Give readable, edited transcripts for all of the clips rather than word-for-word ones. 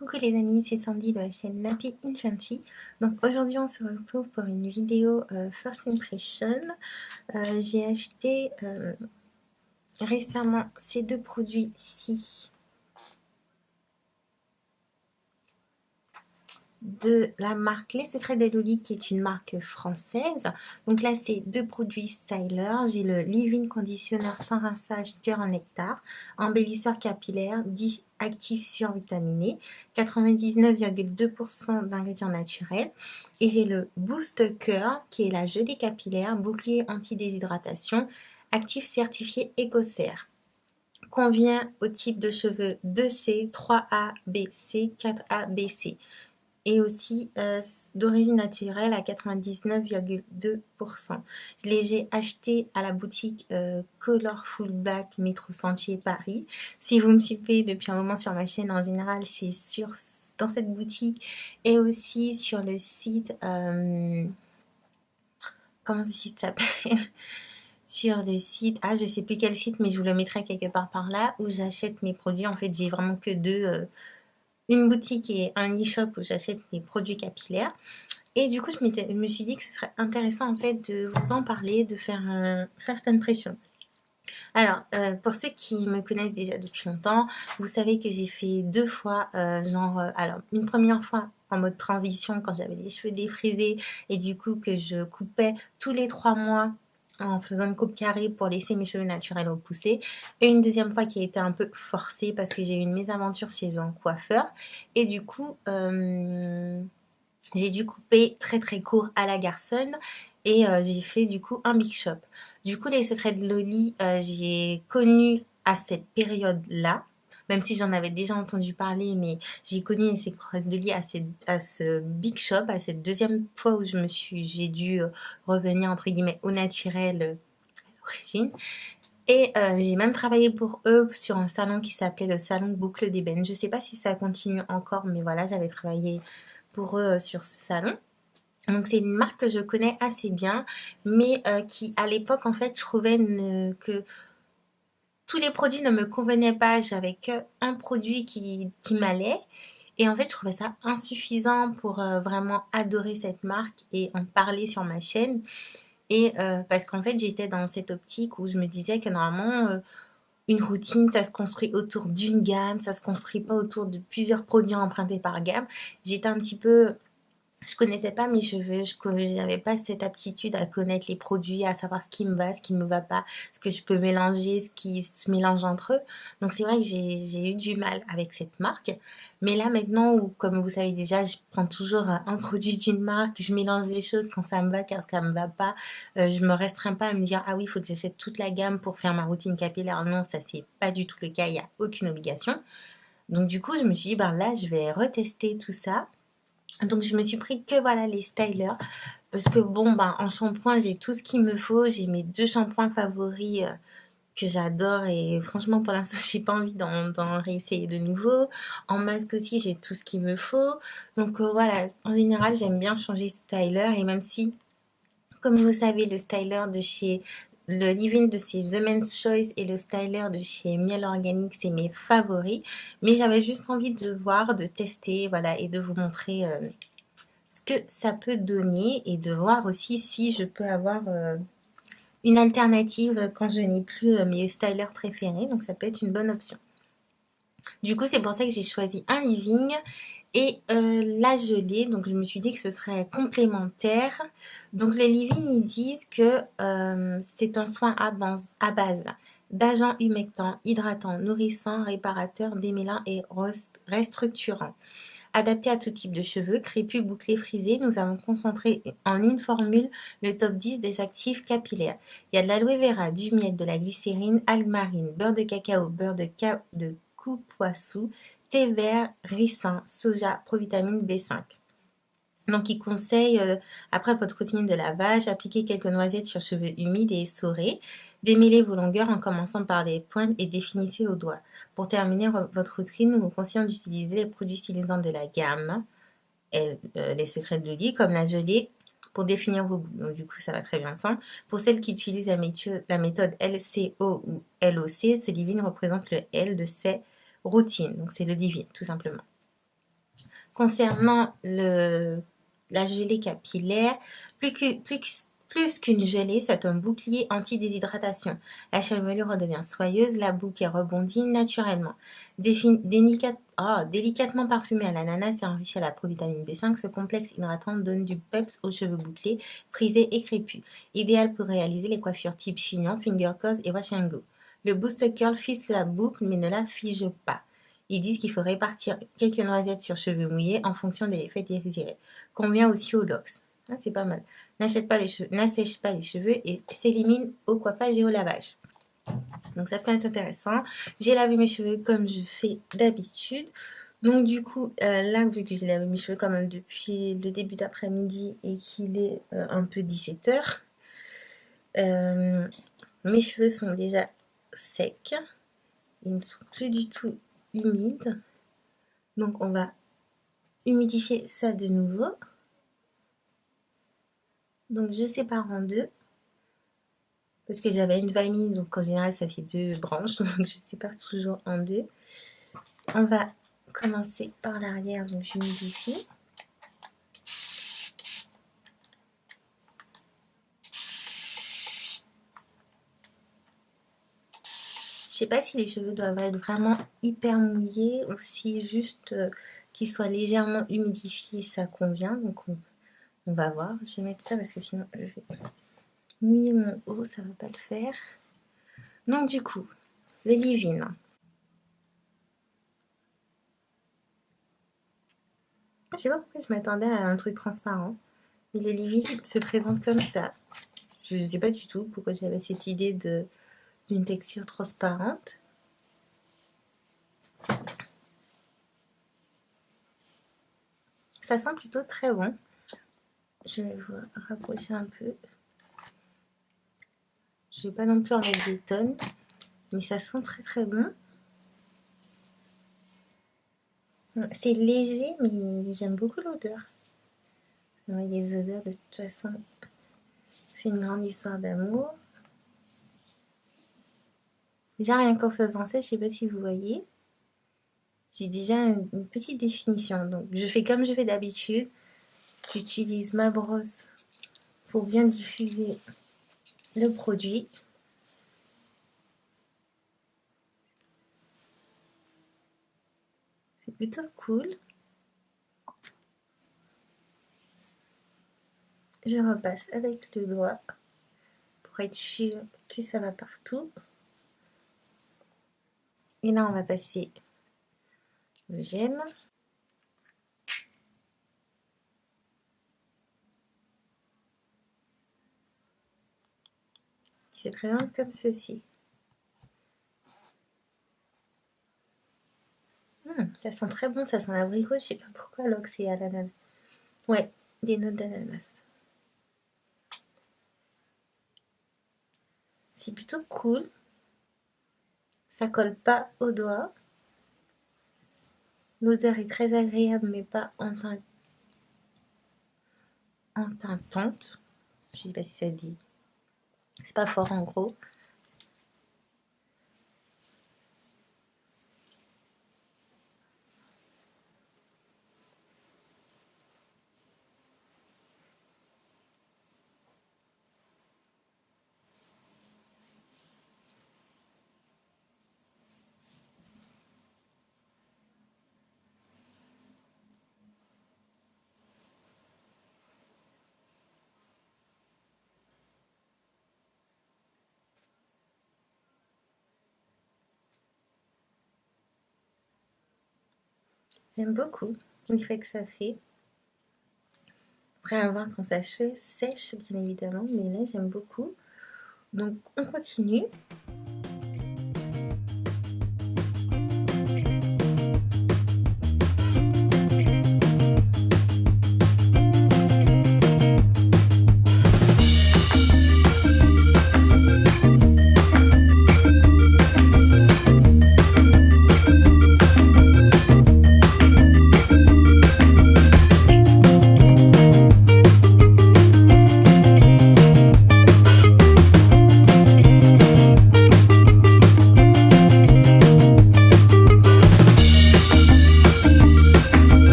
Coucou les amis, c'est Sandy de la chaîne Nappy Infancy. Donc aujourd'hui on se retrouve pour une vidéo First Impression. J'ai acheté récemment ces deux produits-ci de la marque Les Secrets de Loli, qui est une marque française. Donc là c'est deux produits styler. J'ai le Leave-In Conditioner sans rinçage cœur en nectar, embellisseur capillaire, dit actif survitaminé, 99,2% d'ingrédients naturels. Et j'ai le Boost Cœur qui est la gelée capillaire, bouclier anti-déshydratation, actif certifié Écocère. Convient au type de cheveux 2C, 3A, BC, 4A, BC et aussi d'origine naturelle à 99,2%. J'ai acheté à la boutique Colorful Black Métro Sentier Paris. Si vous me suivez depuis un moment sur ma chaîne, en général c'est dans cette boutique et aussi sur le site comment ce site s'appelle sur le site, je sais plus quel site, mais je vous le mettrai quelque part par là, où j'achète mes produits. En fait j'ai vraiment que deux, une boutique et un e-shop où j'achète mes produits capillaires. Et du coup, je me suis dit que ce serait intéressant en fait de vous en parler, de faire un first impression. Alors, pour ceux qui me connaissent déjà depuis longtemps, vous savez que j'ai fait deux fois, alors une première fois en mode transition quand j'avais les cheveux défrisés et du coup que je coupais tous les 3 mois en faisant une coupe carrée pour laisser mes cheveux naturels repousser. Et une deuxième fois qui a été un peu forcée parce que j'ai eu une mésaventure chez un coiffeur. Et du coup, j'ai dû couper très très court à la garçonne et j'ai fait du coup un big shop. Du coup, les secrets de Loli, j'ai connu à cette période-là, même si j'en avais déjà entendu parler, mais j'ai connu les secrets de Loli à ce big shop, à cette deuxième fois où j'ai dû revenir entre guillemets au naturel à l'origine. Et j'ai même travaillé pour eux sur un salon qui s'appelait le salon Boucle d'Ébène. Je sais pas si ça continue encore, mais voilà, j'avais travaillé pour eux sur ce salon. Donc c'est une marque que je connais assez bien, mais qui à l'époque en fait je trouvais que tous les produits ne me convenaient pas. J'avais qu'un produit qui m'allait. Et en fait, je trouvais ça insuffisant pour vraiment adorer cette marque et en parler sur ma chaîne. Et parce qu'en fait, j'étais dans cette optique où je me disais que normalement, une routine, ça se construit autour d'une gamme, ça se construit pas autour de plusieurs produits empruntés par gamme. J'étais un petit peu, je connaissais pas mes cheveux, je n'avais pas cette aptitude à connaître les produits, à savoir ce qui me va, ce qui me va pas, ce que je peux mélanger, ce qui se mélange entre eux. Donc c'est vrai que j'ai eu du mal avec cette marque. Mais là maintenant, où, comme vous savez déjà, je prends toujours un produit d'une marque, je mélange les choses quand ça me va, quand ça me va pas. Je me restreins pas à me dire, ah oui, il faut que j'achète toute la gamme pour faire ma routine capillaire. Non, ça c'est pas du tout le cas, il n'y a aucune obligation. Donc du coup, je me suis dit, ben là, je vais retester tout ça. Donc je me suis pris que voilà les stylers parce que bon ben en shampoing j'ai tout ce qu'il me faut, j'ai mes deux shampoings favoris que j'adore et franchement pour l'instant j'ai pas envie d'en réessayer de nouveau. En masque aussi j'ai tout ce qu'il me faut. Donc voilà, en général j'aime bien changer de styler et même si comme vous savez le styler de chez le leave-in de chez The Men's Choice et le styler de chez Miel Organique, c'est mes favoris. Mais j'avais juste envie de voir, de tester, voilà, et de vous montrer ce que ça peut donner et de voir aussi si je peux avoir une alternative quand je n'ai plus mes stylers préférés. Donc ça peut être une bonne option. Du coup, c'est pour ça que j'ai choisi un living et la gelée. Donc je me suis dit que ce serait complémentaire. Donc les living, ils disent que c'est un soin à base d'agents humectants, hydratants, nourrissants, réparateurs, démêlants et restructurants. Adapté à tout type de cheveux, crépus, bouclés, frisés, nous avons concentré en une formule le top 10 des actifs capillaires. Il y a de l'aloe vera, du miel, de la glycérine, algues marines, beurre de cacao, beurre de coupoissou, thé vert, ricin, soja, provitamine B5. Donc, il conseille, après votre routine de lavage, appliquer quelques noisettes sur cheveux humides et essorés. Démêlez vos longueurs en commençant par les pointes et définissez au doigt. Pour terminer votre routine, nous vous conseillons d'utiliser les produits stylisants de la gamme, les secrets de Loli, comme la gelée, pour définir vos boucles. Donc, du coup, ça va très bien ensemble. Pour celles qui utilisent la méthode LCO ou LOC, ce leave-in représente le L de ces routines. Donc, c'est le leave-in, tout simplement. Concernant la gelée capillaire, plus qu'une gelée, c'est un bouclier anti-déshydratation. La chevelure redevient soyeuse, la boucle rebondit naturellement. Délicatement parfumé à l'ananas et enrichi à la provitamine B5, ce complexe hydratant donne du peps aux cheveux bouclés, frisés et crépus. Idéal pour réaliser les coiffures type chignon, finger curls et wash and go. Le Boost Curl fixe la boucle mais ne la fige pas. Ils disent qu'il faut répartir quelques noisettes sur cheveux mouillés en fonction de l'effet désiré. Convient aussi aux locks. Ah, c'est pas mal. N'assèche pas les cheveux et s'élimine au coiffage et au lavage. Donc ça peut être intéressant. J'ai lavé mes cheveux comme je fais d'habitude. Donc du coup, là, vu que j'ai lavé mes cheveux quand même depuis le début d'après-midi et qu'il est un peu 17h, mes cheveux sont déjà secs. Ils ne sont plus du tout humides. Donc on va humidifier ça de nouveau. Donc je sépare en deux. Parce que j'avais une famille, donc en général ça fait 2 branches. Donc je sépare toujours en deux. On va commencer par l'arrière, donc j'humidifie. Je sais pas si les cheveux doivent être vraiment hyper mouillés ou si juste qu'ils soient légèrement humidifiés, ça convient. Donc on va voir. Je vais mettre ça parce que sinon je vais mouiller mon haut, ça va pas le faire. Donc du coup, le leave-in. Je sais pas pourquoi je m'attendais à un truc transparent. Mais le leave-in se présente comme ça. Je sais pas du tout pourquoi j'avais cette idée d'une texture transparente. Ça sent plutôt très bon. Je vais vous rapprocher un peu. Je vais pas non plus en mettre des tonnes, mais ça sent très très bon. C'est léger, mais j'aime beaucoup l'odeur. Les odeurs, de toute façon, c'est une grande histoire d'amour. Déjà, rien qu'en faisant ça, je sais pas si vous voyez, j'ai déjà une petite définition. Donc, je fais comme je fais d'habitude. J'utilise ma brosse pour bien diffuser le produit. C'est plutôt cool. Je repasse avec le doigt pour être sûr que ça va partout. Et là, on va passer le gel. Qui se présente comme ceci. Ça sent très bon, ça sent l'abricot, je sais pas pourquoi, alors que c'est à l'ananas. Ouais, des notes d'ananas. C'est plutôt cool. Ça colle pas au doigt. L'odeur est très agréable, mais pas entintante. Je sais pas si ça dit. C'est pas fort en gros. J'aime beaucoup l'effet que ça fait. Après avoir quand ça sèche, bien évidemment, mais là j'aime beaucoup. Donc on continue.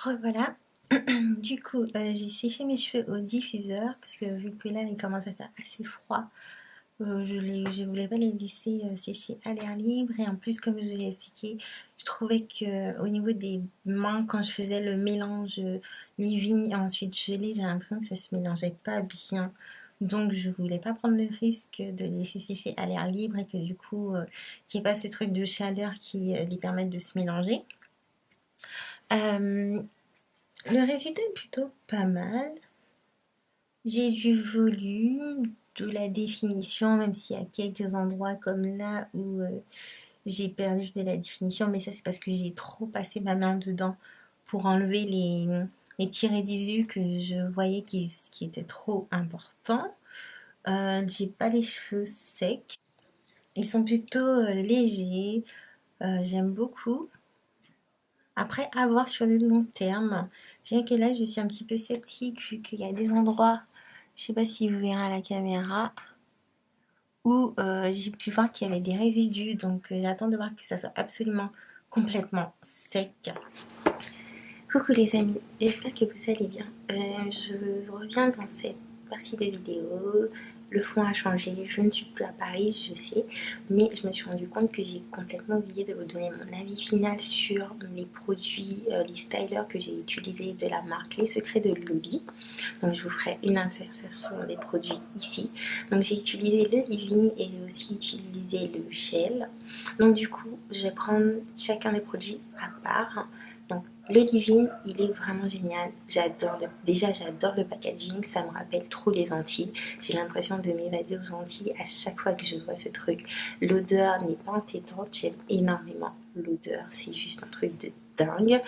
Revoilà. Du coup, j'ai séché mes cheveux au diffuseur parce que vu que là il commence à faire assez froid, je voulais pas les laisser sécher à l'air libre. Et en plus, comme je vous ai expliqué, je trouvais que au niveau des mains, quand je faisais le mélange leave-in et ensuite gelé, j'ai l'impression que ça se mélangeait pas bien. Donc je voulais pas prendre le risque de les laisser sécher à l'air libre et que du coup, qu'il n'y ait pas ce truc de chaleur qui les permette de se mélanger. Euh, le résultat est plutôt pas mal. J'ai du volume, de la définition, même s'il y a quelques endroits comme là où j'ai perdu de la définition, mais ça c'est parce que j'ai trop passé ma main dedans pour enlever les petits résidus que je voyais qui étaient trop importants. J'ai pas les cheveux secs, ils sont plutôt légers, j'aime beaucoup. Après, à voir sur le long terme. C'est vrai que là, je suis un petit peu sceptique vu qu'il y a des endroits, je sais pas si vous verrez à la caméra, où j'ai pu voir qu'il y avait des résidus. Donc, j'attends de voir que ça soit absolument complètement sec. Coucou les amis, j'espère que vous allez bien. Je reviens dans cette partie de vidéo. Le fond a changé, je ne suis plus à Paris, je sais, mais je me suis rendu compte que j'ai complètement oublié de vous donner mon avis final sur les produits, les stylers que j'ai utilisés de la marque Les Secrets de Loli. Donc je vous ferai une insertion des produits ici. Donc j'ai utilisé le leave-in et j'ai aussi utilisé le gel. Donc du coup, je vais prendre chacun des produits à part. Donc le leave-in, il est vraiment génial. Déjà j'adore le packaging, ça me rappelle trop les Antilles. J'ai l'impression de m'évader aux Antilles à chaque fois que je vois ce truc. L'odeur n'est pas entêtante, j'aime énormément l'odeur, c'est juste un truc de dingue.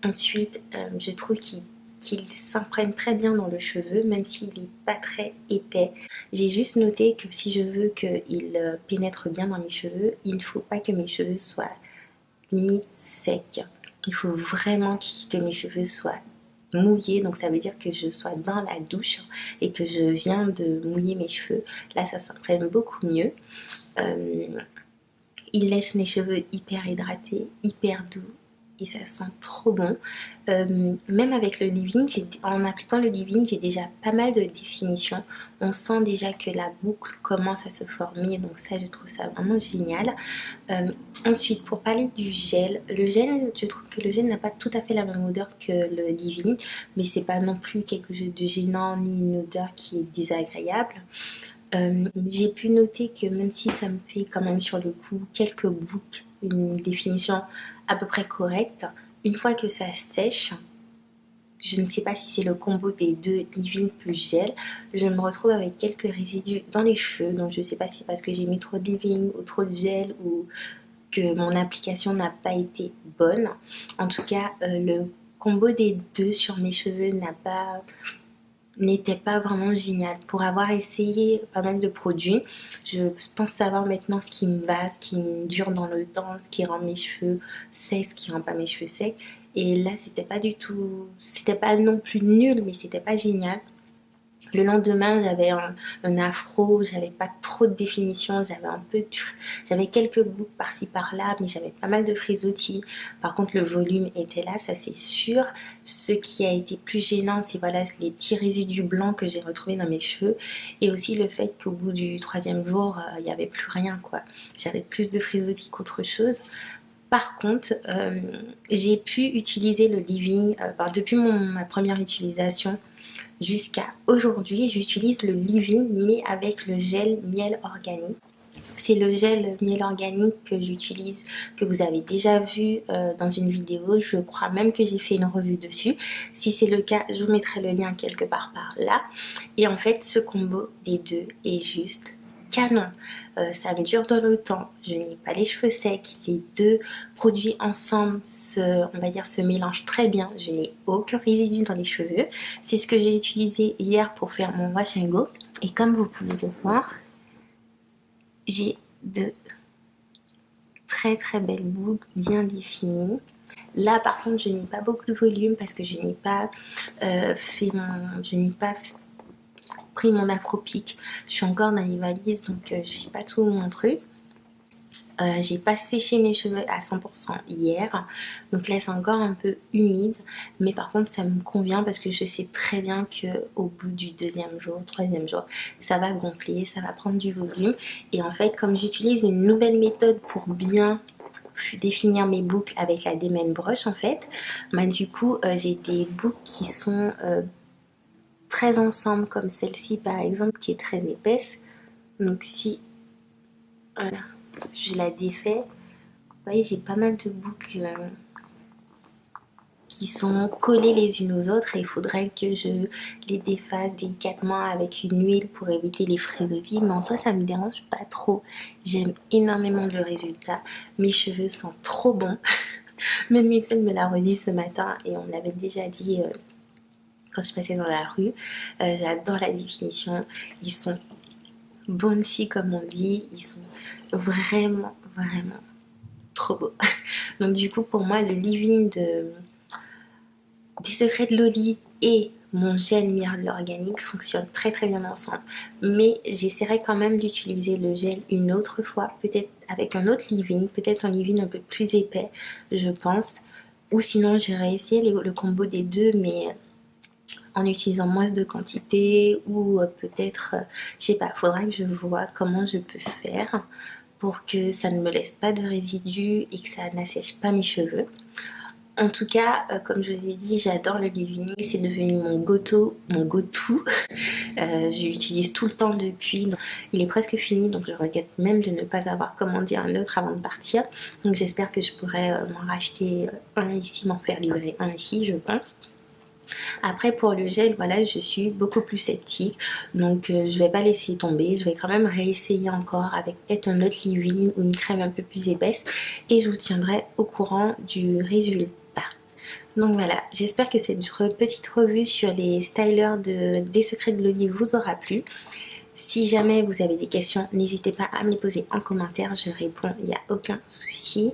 Ensuite, je trouve qu'il s'imprègne très bien dans le cheveu, même s'il n'est pas très épais. J'ai juste noté que si je veux qu'il pénètre bien dans mes cheveux, il ne faut pas que mes cheveux soient limite secs. Il faut vraiment que mes cheveux soient mouillés, donc ça veut dire que je sois dans la douche et que je viens de mouiller mes cheveux. Là, ça s'imprègne beaucoup mieux. Il laisse mes cheveux hyper hydratés, hyper doux et ça sent trop bon. Même avec le leave-in, en appliquant le leave-in, j'ai déjà pas mal de définition. On sent déjà que la boucle commence à se former, donc ça je trouve ça vraiment génial. Ensuite, pour parler du gel, je trouve que le gel n'a pas tout à fait la même odeur que le leave-in, mais c'est pas non plus quelque chose de gênant ni une odeur qui est désagréable. J'ai pu noter que même si ça me fait quand même sur le coup quelques boucles, une définition à peu près correcte, une fois que ça sèche, je ne sais pas si c'est le combo des deux leave-in plus gel, je me retrouve avec quelques résidus dans les cheveux. Donc je ne sais pas si c'est parce que j'ai mis trop de leave-in ou trop de gel ou que mon application n'a pas été bonne. En tout cas, le combo des deux sur mes cheveux n'était pas vraiment génial. Pour avoir essayé pas mal de produits, je pense savoir maintenant ce qui me va, ce qui me dure dans le temps, ce qui rend mes cheveux secs, ce qui rend pas mes cheveux secs. Et là, c'était pas non plus nul, mais c'était pas génial. Le lendemain, j'avais un afro, j'avais pas trop de définition, j'avais quelques boucles par-ci par-là, mais j'avais pas mal de frisottis. Par contre, le volume était là, ça c'est sûr. Ce qui a été plus gênant, c'est voilà, les petits résidus blancs que j'ai retrouvés dans mes cheveux, et aussi le fait qu'au bout du troisième jour, il n'y avait plus rien, quoi. J'avais plus de frisottis qu'autre chose. Par contre, j'ai pu utiliser le leave-in depuis ma première utilisation jusqu'à aujourd'hui. J'utilise le leave-in mais avec le gel miel organique. C'est le gel miel organique que j'utilise, que vous avez déjà vu dans une vidéo. Je crois même que j'ai fait une revue dessus. Si c'est le cas, je vous mettrai le lien quelque part par là. Et en fait, ce combo des deux est juste canon. Ça me dure dans le temps, je n'ai pas les cheveux secs, les deux produits ensemble on va dire, se mélangent très bien, je n'ai aucun résidu dans les cheveux. C'est ce que j'ai utilisé hier pour faire mon wash and go. Et comme vous pouvez le voir, j'ai de très très belles boucles bien définies. Là par contre je n'ai pas beaucoup de volume parce que je n'ai pas pris mon afro pic. Je suis encore dans les valises donc j'ai pas tout mon truc. J'ai pas séché mes cheveux à 100% hier, donc là c'est encore un peu humide, mais par contre ça me convient parce que je sais très bien que au bout du deuxième jour, troisième jour, ça va gonfler, ça va prendre du volume. Et en fait, comme j'utilise une nouvelle méthode pour bien définir mes boucles avec la Demon Brush en fait, bah, du coup j'ai des boucles qui sont très ensemble comme celle-ci par exemple qui est très épaisse. Donc si voilà, je la défais, vous voyez j'ai pas mal de boucles qui sont collées les unes aux autres et il faudrait que je les défasse délicatement avec une huile pour éviter les frésotis, mais en soi ça me dérange pas trop. J'aime énormément le résultat, mes cheveux sont trop bons. Même Lucille me l'a redit ce matin et on me l'avait déjà dit quand je passais dans la rue. J'adore la définition, ils sont bouncy comme on dit, ils sont vraiment vraiment trop beaux. Donc du coup pour moi le leave-in des Secrets de Loli et mon gel Miracle Organics fonctionnent très très bien ensemble. Mais j'essaierai quand même d'utiliser le gel une autre fois, peut-être avec un autre leave-in, peut-être un leave-in un peu plus épais, je pense. Ou sinon j'irai essayer le combo des deux, mais en utilisant moins de quantité ou peut-être, je sais pas, faudra que je vois comment je peux faire pour que ça ne me laisse pas de résidus et que ça n'assèche pas mes cheveux. En tout cas, comme je vous ai dit, j'adore le leave-in. C'est devenu mon go-to. J'utilise tout le temps depuis. Donc, il est presque fini, donc je regrette même de ne pas avoir commandé un autre avant de partir. Donc j'espère que je pourrai m'en racheter un ici, m'en faire livrer un ici, je pense. Après pour le gel, voilà, je suis beaucoup plus sceptique, donc je vais pas laisser tomber, je vais quand même réessayer encore avec peut-être un autre leave-in ou une crème un peu plus épaisse et je vous tiendrai au courant du résultat. Donc voilà, j'espère que cette petite revue sur les stylers des Secrets de Loli vous aura plu. Si jamais vous avez des questions, n'hésitez pas à me les poser en commentaire, je réponds, il n'y a aucun souci.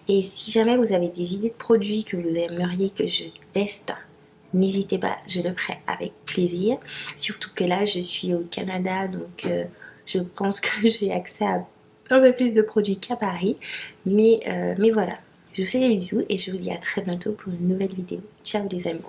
Et si jamais vous avez des idées de produits que vous aimeriez que je teste, n'hésitez pas, je le ferai avec plaisir. Surtout que là, je suis au Canada, donc je pense que j'ai accès à un peu plus de produits qu'à Paris. Mais voilà, je vous fais des bisous et je vous dis à très bientôt pour une nouvelle vidéo. Ciao les amis!